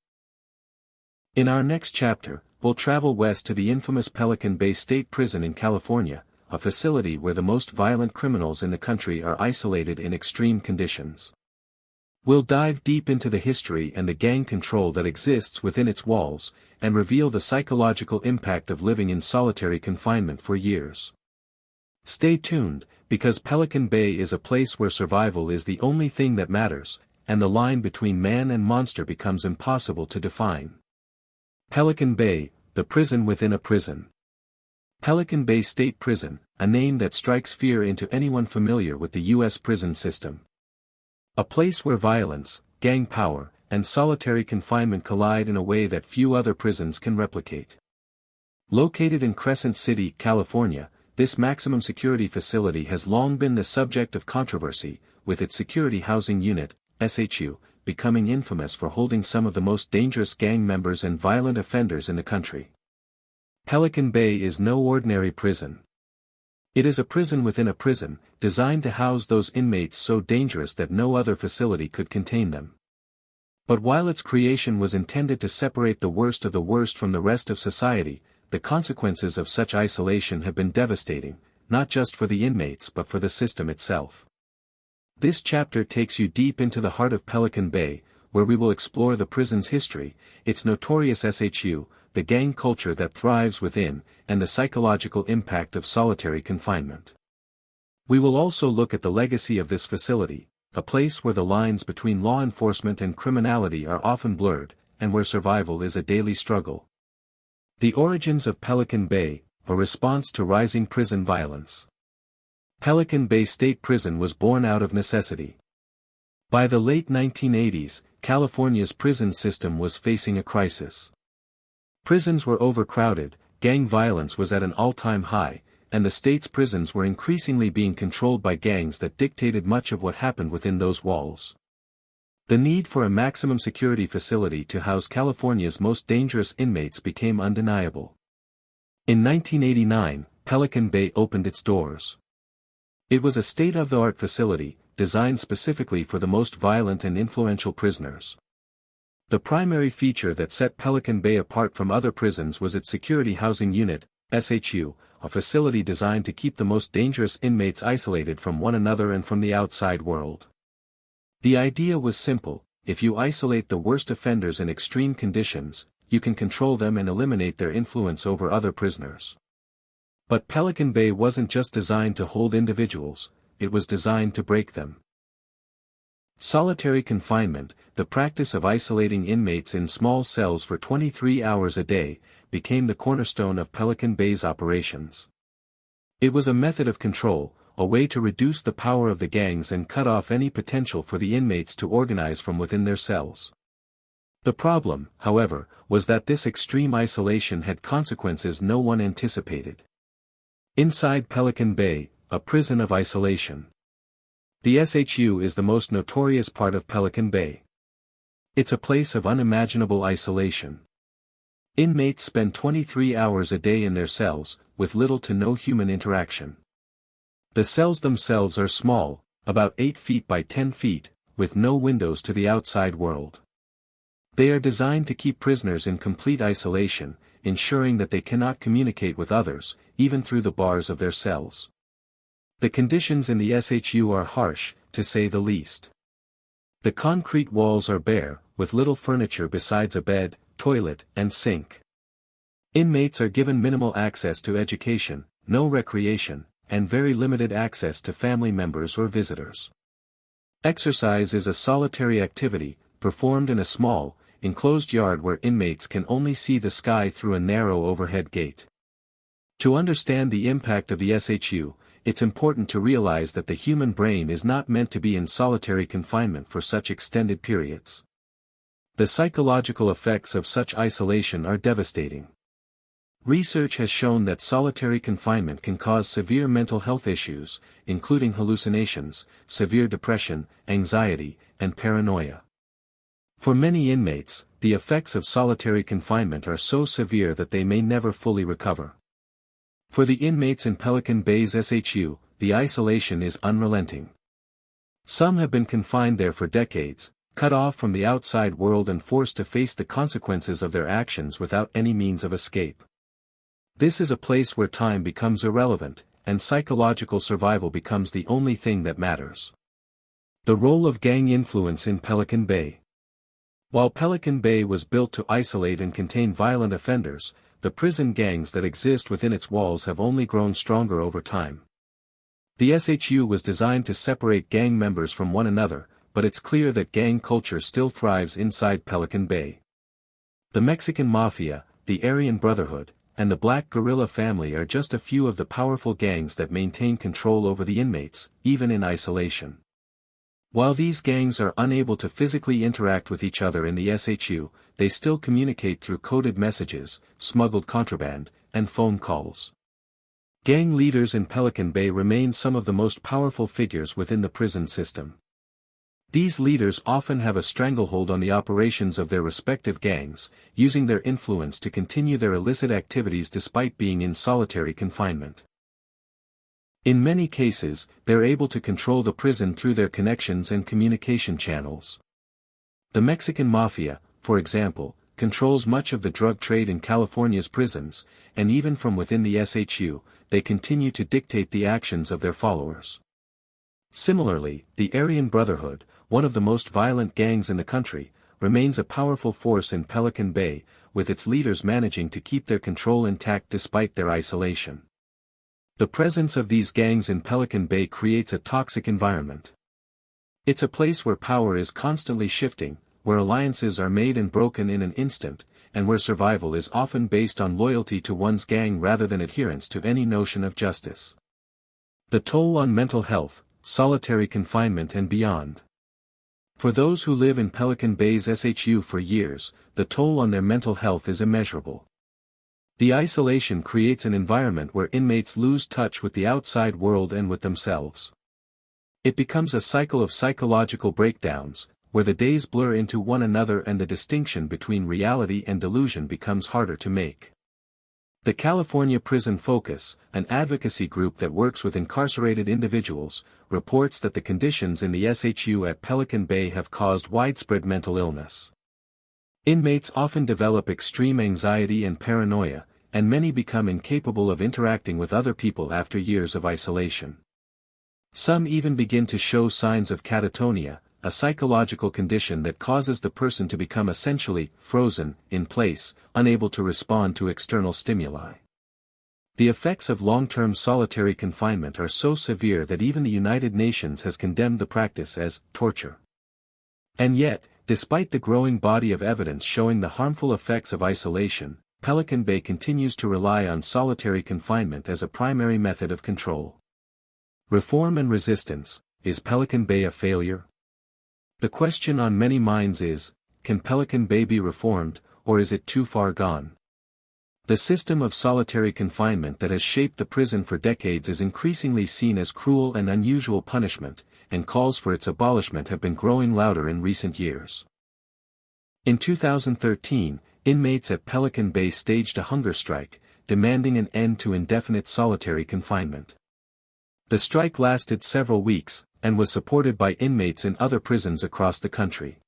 Speaker 1: In our next chapter, we'll travel west to the infamous Pelican Bay State Prison in California, a facility where the most violent criminals in the country are isolated in extreme conditions. We'll dive deep into the history and the gang control that exists within its walls, and reveal the psychological impact of living in solitary confinement for years. Stay tuned, because Pelican Bay is a place where survival is the only thing that matters, and the line between man and monster becomes impossible to define. Pelican Bay, the prison within a prison. Pelican Bay State Prison, a name that strikes fear into anyone familiar with the U.S. prison system. A place where violence, gang power, and solitary confinement collide in a way that few other prisons can replicate. Located in Crescent City, California, this maximum security facility has long been the subject of controversy, with its Security Housing Unit, SHU, becoming infamous for holding some of the most dangerous gang members and violent offenders in the country. Pelican Bay is no ordinary prison. It is a prison within a prison, designed to house those inmates so dangerous that no other facility could contain them. But while its creation was intended to separate the worst of the worst from the rest of society, the consequences of such isolation have been devastating, not just for the inmates but for the system itself. This chapter takes you deep into the heart of Pelican Bay, where we will explore the prison's history, its notorious SHU, the gang culture that thrives within, and the psychological impact of solitary confinement. We will also look at the legacy of this facility, a place where the lines between law enforcement and criminality are often blurred, and where survival is a daily struggle. The origins of Pelican Bay, a response to rising prison violence. Pelican Bay State Prison was born out of necessity. By the late 1980s, California's prison system was facing a crisis. Prisons were overcrowded, gang violence was at an all-time high, and the state's prisons were increasingly being controlled by gangs that dictated much of what happened within those walls. The need for a maximum security facility to house California's most dangerous inmates became undeniable. In 1989, Pelican Bay opened its doors. It was a state-of-the-art facility, designed specifically for the most violent and influential prisoners. The primary feature that set Pelican Bay apart from other prisons was its Security Housing Unit, SHU, a facility designed to keep the most dangerous inmates isolated from one another and from the outside world. The idea was simple: if you isolate the worst offenders in extreme conditions, you can control them and eliminate their influence over other prisoners. But Pelican Bay wasn't just designed to hold individuals, it was designed to break them. Solitary confinement, the practice of isolating inmates in small cells for 23 hours a day, became the cornerstone of Pelican Bay's operations. It was a method of control, a way to reduce the power of the gangs and cut off any potential for the inmates to organize from within their cells. The problem, however, was that this extreme isolation had consequences no one anticipated. Inside Pelican Bay, a prison of isolation. The SHU is the most notorious part of Pelican Bay. It's a place of unimaginable isolation. Inmates spend 23 hours a day in their cells, with little to no human interaction. The cells themselves are small, about 8 feet by 10 feet, with no windows to the outside world. They are designed to keep prisoners in complete isolation, ensuring that they cannot communicate with others, even through the bars of their cells. The conditions in the SHU are harsh, to say the least. The concrete walls are bare, with little furniture besides a bed, toilet, and sink. Inmates are given minimal access to education, no recreation, and very limited access to family members or visitors. Exercise is a solitary activity, performed in a small, enclosed yard where inmates can only see the sky through a narrow overhead gate. To understand the impact of the SHU, it's important to realize that the human brain is not meant to be in solitary confinement for such extended periods. The psychological effects of such isolation are devastating. Research has shown that solitary confinement can cause severe mental health issues, including hallucinations, severe depression, anxiety, and paranoia. For many inmates, the effects of solitary confinement are so severe that they may never fully recover. For the inmates in Pelican Bay's SHU, the isolation is unrelenting. Some have been confined there for decades, cut off from the outside world and forced to face the consequences of their actions without any means of escape. This is a place where time becomes irrelevant, and psychological survival becomes the only thing that matters. The role of gang influence in Pelican Bay. While Pelican Bay was built to isolate and contain violent offenders, the prison gangs that exist within its walls have only grown stronger over time. The SHU was designed to separate gang members from one another, but it's clear that gang culture still thrives inside Pelican Bay. The Mexican Mafia, the Aryan Brotherhood, and the Black Guerrilla family are just a few of the powerful gangs that maintain control over the inmates, even in isolation. While these gangs are unable to physically interact with each other in the SHU, they still communicate through coded messages, smuggled contraband, and phone calls. Gang leaders in Pelican Bay remain some of the most powerful figures within the prison system. These leaders often have a stranglehold on the operations of their respective gangs, using their influence to continue their illicit activities despite being in solitary confinement. In many cases, they're able to control the prison through their connections and communication channels. The Mexican Mafia, for example, controls much of the drug trade in California's prisons, and even from within the SHU, they continue to dictate the actions of their followers. Similarly, the Aryan Brotherhood, one of the most violent gangs in the country, remains a powerful force in Pelican Bay, with its leaders managing to keep their control intact despite their isolation. The presence of these gangs in Pelican Bay creates a toxic environment. It's a place where power is constantly shifting, where alliances are made and broken in an instant, and where survival is often based on loyalty to one's gang rather than adherence to any notion of justice. The toll on mental health, solitary confinement and beyond. For those who live in Pelican Bay's SHU for years, the toll on their mental health is immeasurable. The isolation creates an environment where inmates lose touch with the outside world and with themselves. It becomes a cycle of psychological breakdowns, where the days blur into one another and the distinction between reality and delusion becomes harder to make. The California Prison Focus, an advocacy group that works with incarcerated individuals, reports that the conditions in the SHU at Pelican Bay have caused widespread mental illness. Inmates often develop extreme anxiety and paranoia, and many become incapable of interacting with other people after years of isolation. Some even begin to show signs of catatonia, a psychological condition that causes the person to become essentially frozen in place, unable to respond to external stimuli. The effects of long-term solitary confinement are so severe that even the United Nations has condemned the practice as torture. And yet, despite the growing body of evidence showing the harmful effects of isolation, Pelican Bay continues to rely on solitary confinement as a primary method of control. Reform and resistance: is Pelican Bay a failure? The question on many minds is, can Pelican Bay be reformed, or is it too far gone? The system of solitary confinement that has shaped the prison for decades is increasingly seen as cruel and unusual punishment, and calls for its abolishment have been growing louder in recent years. In 2013, inmates at Pelican Bay staged a hunger strike, demanding an end to indefinite solitary confinement. The strike lasted several weeks, and was supported by inmates in other prisons across the country.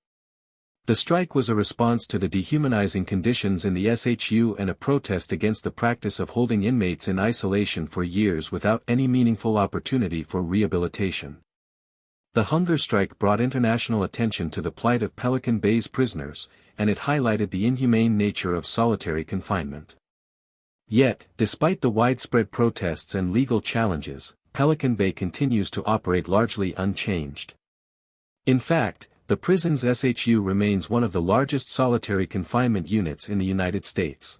Speaker 1: The strike was a response to the dehumanizing conditions in the SHU and a protest against the practice of holding inmates in isolation for years without any meaningful opportunity for rehabilitation. The hunger strike brought international attention to the plight of Pelican Bay's prisoners, and it highlighted the inhumane nature of solitary confinement. Yet, despite the widespread protests and legal challenges, Pelican Bay continues to operate largely unchanged. In fact, the prison's SHU remains one of the largest solitary confinement units in the United States.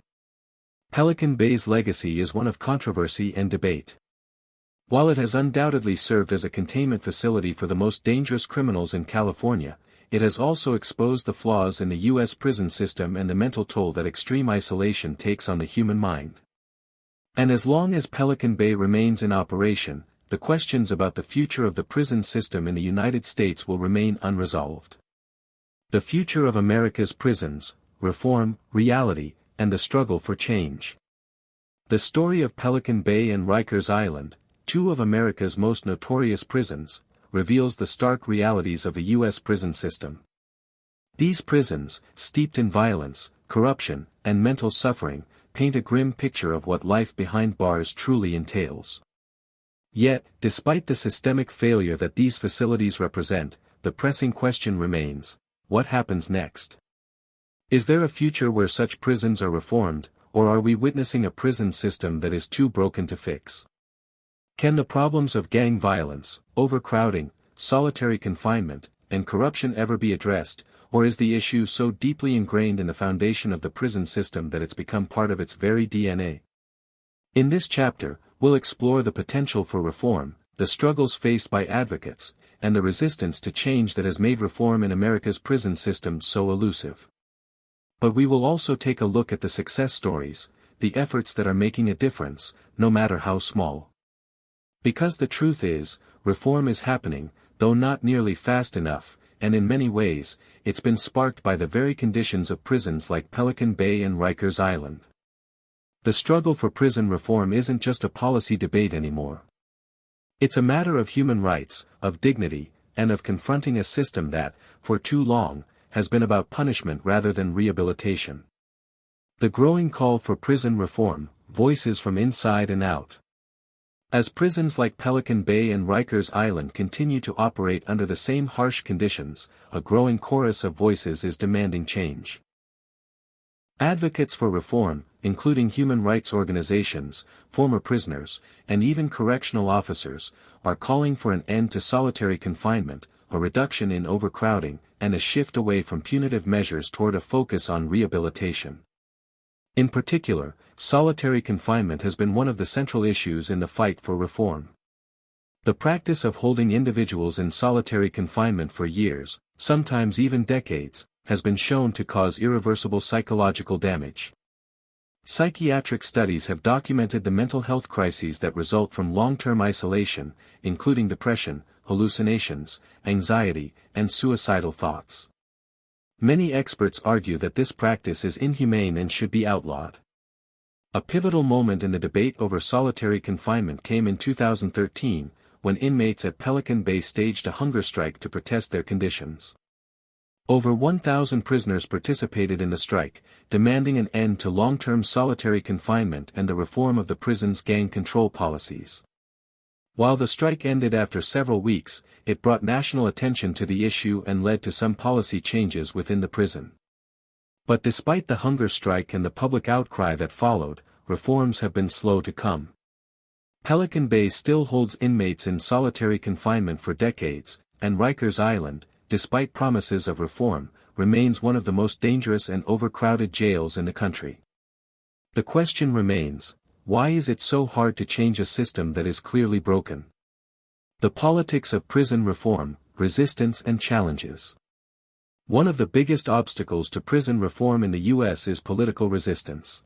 Speaker 1: Pelican Bay's legacy is one of controversy and debate. While it has undoubtedly served as a containment facility for the most dangerous criminals in California, it has also exposed the flaws in the U.S. prison system and the mental toll that extreme isolation takes on the human mind. And as long as Pelican Bay remains in operation, the questions about the future of the prison system in the United States will remain unresolved. The future of America's prisons: reform, reality, and the struggle for change. The story of Pelican Bay and Rikers Island, two of America's most notorious prisons, reveals the stark realities of the U.S. prison system. These prisons, steeped in violence, corruption, and mental suffering, paint a grim picture of what life behind bars truly entails. Yet, despite the systemic failure that these facilities represent, the pressing question remains: what happens next? Is there a future where such prisons are reformed, or are we witnessing a prison system that is too broken to fix? Can the problems of gang violence, overcrowding, solitary confinement, and corruption ever be addressed, or is the issue so deeply ingrained in the foundation of the prison system that it's become part of its very DNA? In this chapter, we'll explore the potential for reform, the struggles faced by advocates, and the resistance to change that has made reform in America's prison system so elusive. But we will also take a look at the success stories, the efforts that are making a difference, no matter how small. Because the truth is, reform is happening, though not nearly fast enough, and in many ways, it's been sparked by the very conditions of prisons like Pelican Bay and Rikers Island. The struggle for prison reform isn't just a policy debate anymore. It's a matter of human rights, of dignity, and of confronting a system that, for too long, has been about punishment rather than rehabilitation. The growing call for prison reform: voices from inside and out. As prisons like Pelican Bay and Rikers Island continue to operate under the same harsh conditions, a growing chorus of voices is demanding change. Advocates for reform, including human rights organizations, former prisoners, and even correctional officers, are calling for an end to solitary confinement, a reduction in overcrowding, and a shift away from punitive measures toward a focus on rehabilitation. In particular, solitary confinement has been one of the central issues in the fight for reform. The practice of holding individuals in solitary confinement for years, sometimes even decades, has been shown to cause irreversible psychological damage. Psychiatric studies have documented the mental health crises that result from long-term isolation, including depression, hallucinations, anxiety, and suicidal thoughts. Many experts argue that this practice is inhumane and should be outlawed. A pivotal moment in the debate over solitary confinement came in 2013, when inmates at Pelican Bay staged a hunger strike to protest their conditions. Over 1,000 prisoners participated in the strike, demanding an end to long-term solitary confinement and the reform of the prison's gang control policies. While the strike ended after several weeks, it brought national attention to the issue and led to some policy changes within the prison. But despite the hunger strike and the public outcry that followed, reforms have been slow to come. Pelican Bay still holds inmates in solitary confinement for decades, and Rikers Island, despite promises of reform, remains one of the most dangerous and overcrowded jails in the country. The question remains, why is it so hard to change a system that is clearly broken? The politics of prison reform, resistance and challenges. One of the biggest obstacles to prison reform in the U.S. is political resistance.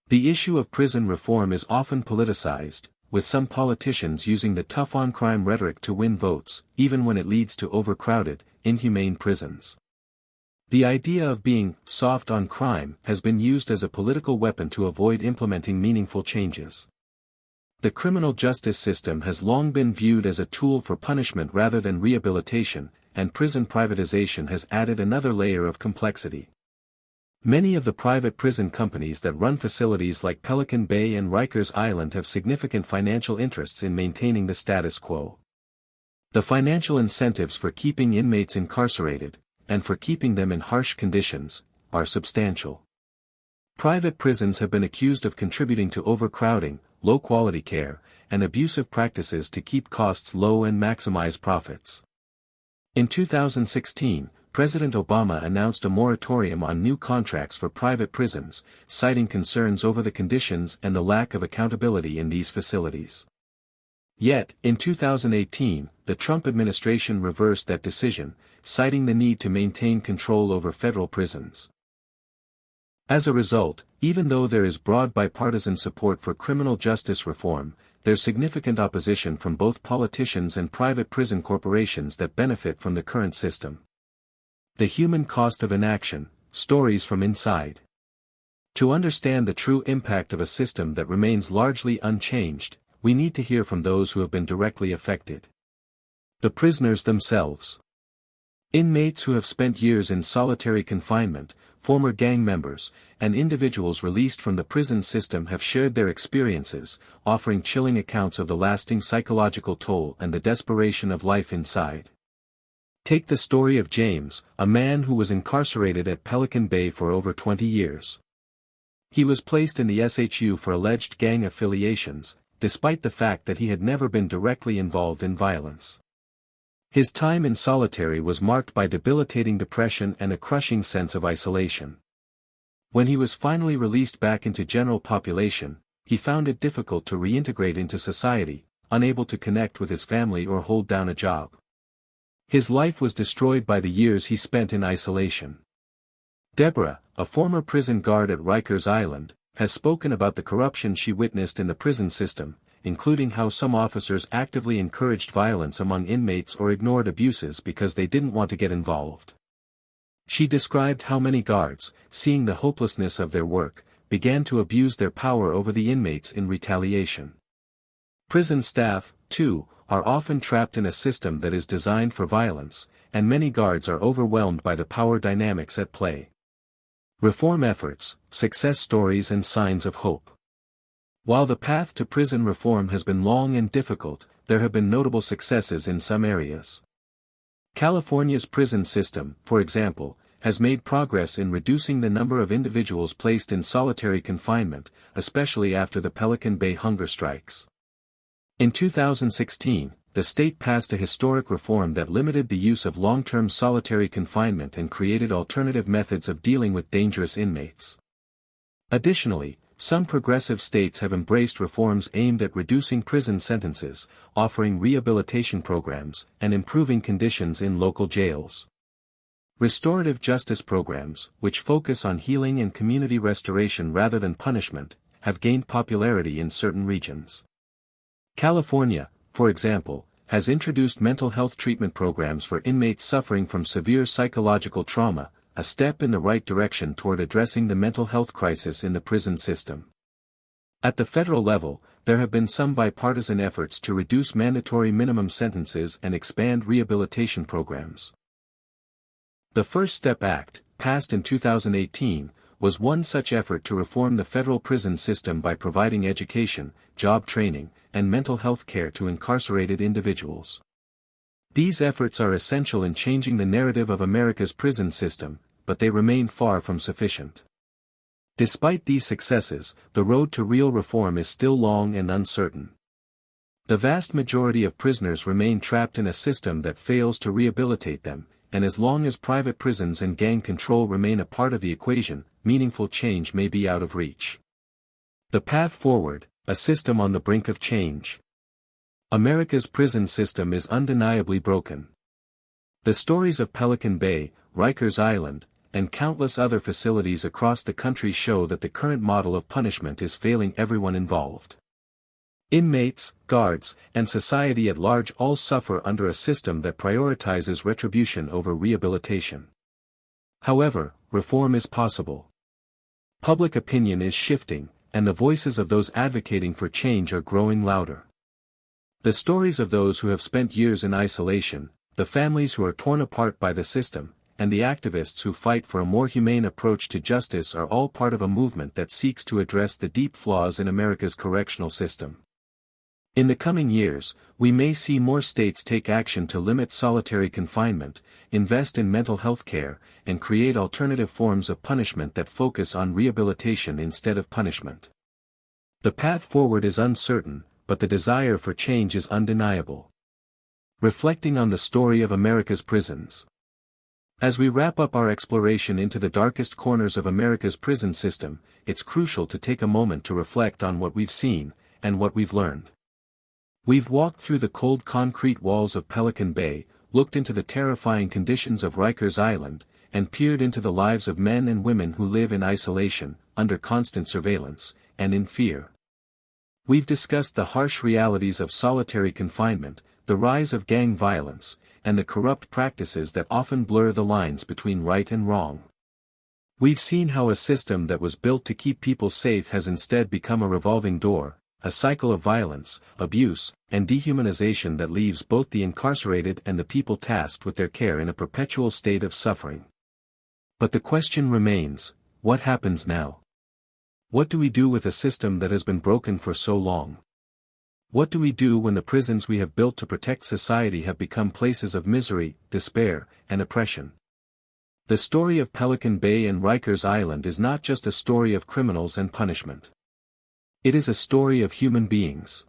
Speaker 1: The issue of prison reform is often politicized, with some politicians using the tough-on-crime rhetoric to win votes, even when it leads to overcrowded, inhumane prisons. The idea of being soft on crime has been used as a political weapon to avoid implementing meaningful changes. The criminal justice system has long been viewed as a tool for punishment rather than rehabilitation, and prison privatization has added another layer of complexity. Many of the private prison companies that run facilities like Pelican Bay and Rikers Island have significant financial interests in maintaining the status quo. The financial incentives for keeping inmates incarcerated, and for keeping them in harsh conditions, are substantial. Private prisons have been accused of contributing to overcrowding, low-quality care, and abusive practices to keep costs low and maximize profits. In 2016, President Obama announced a moratorium on new contracts for private prisons, citing concerns over the conditions and the lack of accountability in these facilities. Yet, in 2018, the Trump administration reversed that decision, citing the need to maintain control over federal prisons. As a result, even though there is broad bipartisan support for criminal justice reform, there's significant opposition from both politicians and private prison corporations that benefit from the current system. The human cost of inaction, stories from inside. To understand the true impact of a system that remains largely unchanged, we need to hear from those who have been directly affected. The prisoners themselves. Inmates who have spent years in solitary confinement, former gang members, and individuals released from the prison system have shared their experiences, offering chilling accounts of the lasting psychological toll and the desperation of life inside. Take the story of James, a man who was incarcerated at Pelican Bay for over 20 years. He was placed in the SHU for alleged gang affiliations, despite the fact that he had never been directly involved in violence. His time in solitary was marked by debilitating depression and a crushing sense of isolation. When he was finally released back into general population, he found it difficult to reintegrate into society, unable to connect with his family or hold down a job. His life was destroyed by the years he spent in isolation. Deborah, a former prison guard at Rikers Island, has spoken about the corruption she witnessed in the prison system, including how some officers actively encouraged violence among inmates or ignored abuses because they didn't want to get involved. She described how many guards, seeing the hopelessness of their work, began to abuse their power over the inmates in retaliation. Prison staff, too, are often trapped in a system that is designed for violence, and many guards are overwhelmed by the power dynamics at play. Reform efforts, success stories and signs of hope. While the path to prison reform has been long and difficult, there have been notable successes in some areas. California's prison system, for example, has made progress in reducing the number of individuals placed in solitary confinement, especially after the Pelican Bay hunger strikes. In 2016, the state passed a historic reform that limited the use of long-term solitary confinement and created alternative methods of dealing with dangerous inmates. Additionally, some progressive states have embraced reforms aimed at reducing prison sentences, offering rehabilitation programs, and improving conditions in local jails. Restorative justice programs, which focus on healing and community restoration rather than punishment, have gained popularity in certain regions. California, for example, has introduced mental health treatment programs for inmates suffering from severe psychological trauma, a step in the right direction toward addressing the mental health crisis in the prison system. At the federal level, there have been some bipartisan efforts to reduce mandatory minimum sentences and expand rehabilitation programs. The First Step Act, passed in 2018, was one such effort to reform the federal prison system by providing education, job training, and mental health care to incarcerated individuals. These efforts are essential in changing the narrative of America's prison system, but they remain far from sufficient. Despite these successes, the road to real reform is still long and uncertain. The vast majority of prisoners remain trapped in a system that fails to rehabilitate them, and as long as private prisons and gang control remain a part of the equation, meaningful change may be out of reach. The path forward, a system on the brink of change. America's prison system is undeniably broken. The stories of Pelican Bay, Rikers Island, and countless other facilities across the country show that the current model of punishment is failing everyone involved. Inmates, guards, and society at large all suffer under a system that prioritizes retribution over rehabilitation. However, reform is possible. Public opinion is shifting, and the voices of those advocating for change are growing louder. The stories of those who have spent years in isolation, the families who are torn apart by the system, and the activists who fight for a more humane approach to justice are all part of a movement that seeks to address the deep flaws in America's correctional system. In the coming years, we may see more states take action to limit solitary confinement, invest in mental health care, and create alternative forms of punishment that focus on rehabilitation instead of punishment. The path forward is uncertain, but the desire for change is undeniable. Reflecting on the story of America's prisons. As we wrap up our exploration into the darkest corners of America's prison system, it's crucial to take a moment to reflect on what we've seen, and what we've learned. We've walked through the cold concrete walls of Pelican Bay, looked into the terrifying conditions of Rikers Island, and peered into the lives of men and women who live in isolation, under constant surveillance, and in fear. We've discussed the harsh realities of solitary confinement, the rise of gang violence, and the corrupt practices that often blur the lines between right and wrong. We've seen how a system that was built to keep people safe has instead become a revolving door, a cycle of violence, abuse, and dehumanization that leaves both the incarcerated and the people tasked with their care in a perpetual state of suffering. But the question remains, what happens now? What do we do with a system that has been broken for so long? What do we do when the prisons we have built to protect society have become places of misery, despair, and oppression? The story of Pelican Bay and Rikers Island is not just a story of criminals and punishment. It is a story of human beings.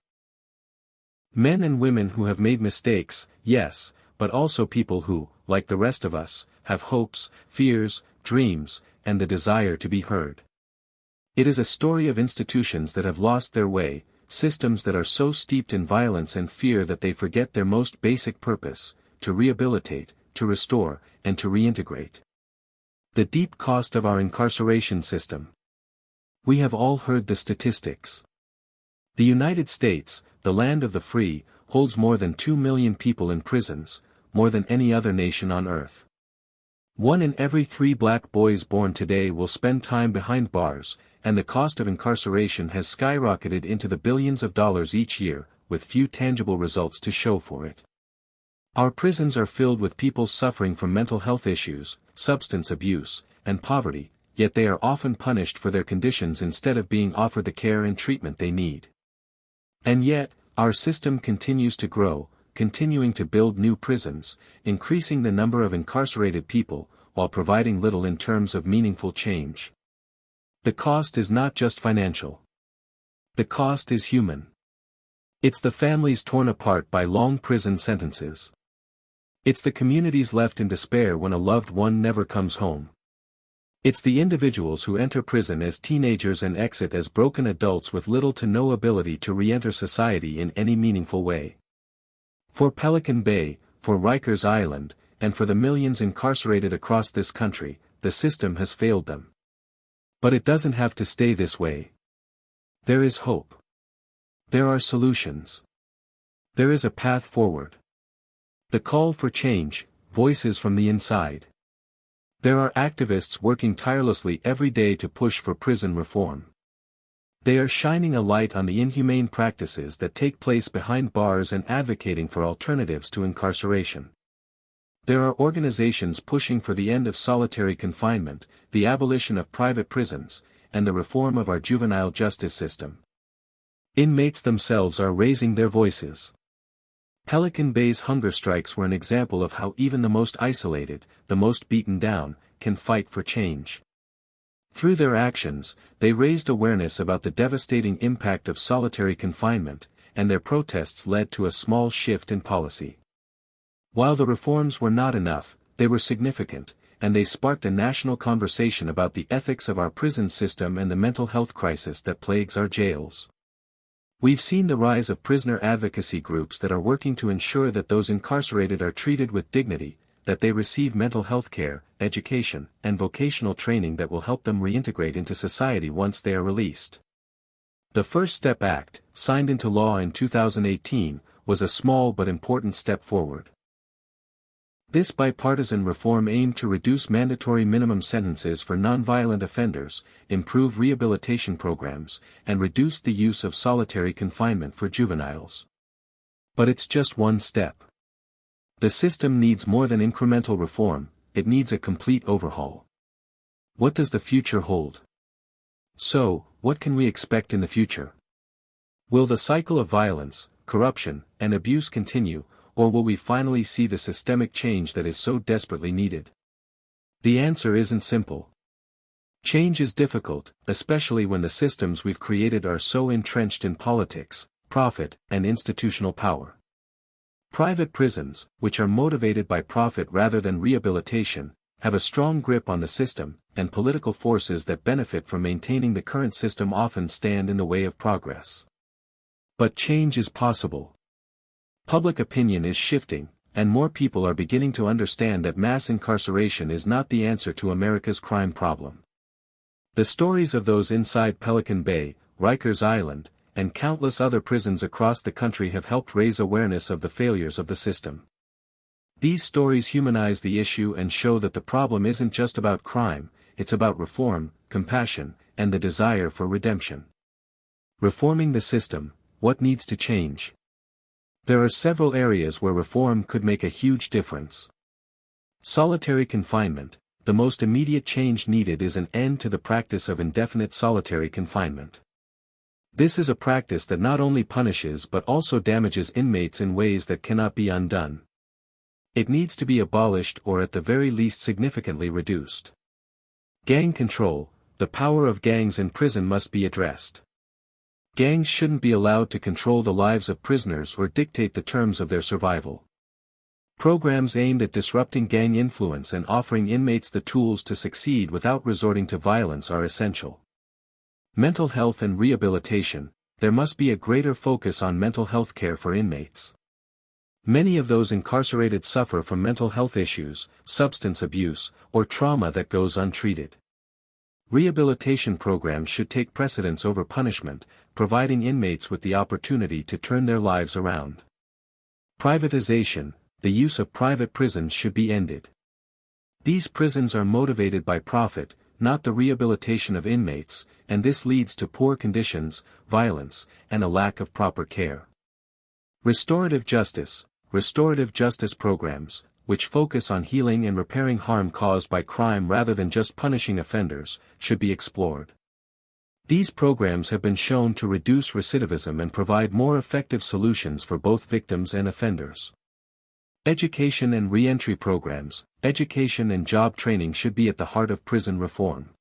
Speaker 1: Men and women who have made mistakes, yes, but also people who, like the rest of us, have hopes, fears, dreams, and the desire to be heard. It is a story of institutions that have lost their way, systems that are so steeped in violence and fear that they forget their most basic purpose, to rehabilitate, to restore, and to reintegrate. The deep cost of our incarceration system. We have all heard the statistics. The United States, the land of the free, holds more than 2 million people in prisons, more than any other nation on earth. 1 in every 3 black boys born today will spend time behind bars, and the cost of incarceration has skyrocketed into the billions of dollars each year, with few tangible results to show for it. Our prisons are filled with people suffering from mental health issues, substance abuse, and poverty, yet they are often punished for their conditions instead of being offered the care and treatment they need. And yet, our system continues to grow, continuing to build new prisons, increasing the number of incarcerated people, while providing little in terms of meaningful change. The cost is not just financial. The cost is human. It's the families torn apart by long prison sentences. It's the communities left in despair when a loved one never comes home. It's the individuals who enter prison as teenagers and exit as broken adults with little to no ability to re-enter society in any meaningful way. For Pelican Bay, for Rikers Island, and for the millions incarcerated across this country, the system has failed them. But it doesn't have to stay this way. There is hope. There are solutions. There is a path forward. The call for change, voices from the inside. There are activists working tirelessly every day to push for prison reform. They are shining a light on the inhumane practices that take place behind bars and advocating for alternatives to incarceration. There are organizations pushing for the end of solitary confinement, the abolition of private prisons, and the reform of our juvenile justice system. Inmates themselves are raising their voices. Pelican Bay's hunger strikes were an example of how even the most isolated, the most beaten down, can fight for change. Through their actions, they raised awareness about the devastating impact of solitary confinement, and their protests led to a small shift in policy. While the reforms were not enough, they were significant, and they sparked a national conversation about the ethics of our prison system and the mental health crisis that plagues our jails. We've seen the rise of prisoner advocacy groups that are working to ensure that those incarcerated are treated with dignity, that they receive mental health care, education, and vocational training that will help them reintegrate into society once they are released. The First Step Act, signed into law in 2018, was a small but important step forward. This bipartisan reform aimed to reduce mandatory minimum sentences for nonviolent offenders, improve rehabilitation programs, and reduce the use of solitary confinement for juveniles. But it's just one step. The system needs more than incremental reform, it needs a complete overhaul. What does the future hold? So, what can we expect in the future? Will the cycle of violence, corruption, and abuse continue, or will we finally see the systemic change that is so desperately needed? The answer isn't simple. Change is difficult, especially when the systems we've created are so entrenched in politics, profit, and institutional power. Private prisons, which are motivated by profit rather than rehabilitation, have a strong grip on the system, and political forces that benefit from maintaining the current system often stand in the way of progress. But change is possible. Public opinion is shifting, and more people are beginning to understand that mass incarceration is not the answer to America's crime problem. The stories of those inside Pelican Bay, Rikers Island, and countless other prisons across the country have helped raise awareness of the failures of the system. These stories humanize the issue and show that the problem isn't just about crime, it's about reform, compassion, and the desire for redemption. Reforming the system, what needs to change? There are several areas where reform could make a huge difference. Solitary confinement, the most immediate change needed is an end to the practice of indefinite solitary confinement. This is a practice that not only punishes but also damages inmates in ways that cannot be undone. It needs to be abolished or at the very least significantly reduced. Gang control, the power of gangs in prison must be addressed. Gangs shouldn't be allowed to control the lives of prisoners or dictate the terms of their survival. Programs aimed at disrupting gang influence and offering inmates the tools to succeed without resorting to violence are essential. Mental health and rehabilitation, there must be a greater focus on mental health care for inmates. Many of those incarcerated suffer from mental health issues, substance abuse, or trauma that goes untreated. Rehabilitation programs should take precedence over punishment, providing inmates with the opportunity to turn their lives around. Privatization, the use of private prisons should be ended. These prisons are motivated by profit, not the rehabilitation of inmates, and this leads to poor conditions, violence, and a lack of proper care. Restorative justice programs, which focus on healing and repairing harm caused by crime rather than just punishing offenders, should be explored. These programs have been shown to reduce recidivism and provide more effective solutions for both victims and offenders. Education and re-entry programs, education and job training should be at the heart of prison reform.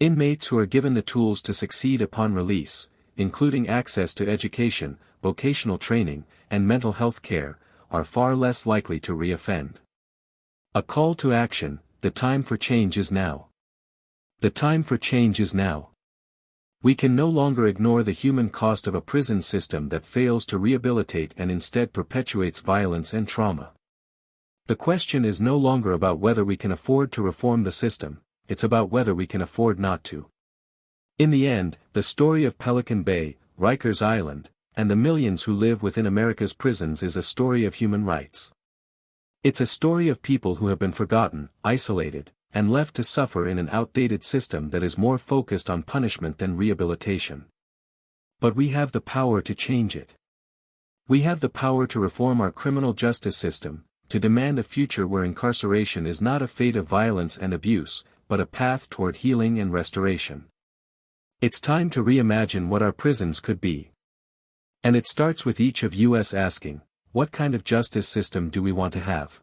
Speaker 1: Inmates who are given the tools to succeed upon release, including access to education, vocational training, and mental health care, are far less likely to re-offend. A call to action, the time for change is now. The time for change is now. We can no longer ignore the human cost of a prison system that fails to rehabilitate and instead perpetuates violence and trauma. The question is no longer about whether we can afford to reform the system, it's about whether we can afford not to. In the end, the story of Pelican Bay, Rikers Island, and the millions who live within America's prisons is a story of human rights. It's a story of people who have been forgotten, isolated, and left to suffer in an outdated system that is more focused on punishment than rehabilitation. But we have the power to change it. We have the power to reform our criminal justice system, to demand a future where incarceration is not a fate of violence and abuse, but a path toward healing and restoration. It's time to reimagine what our prisons could be. And it starts with each of us asking, what kind of justice system do we want to have?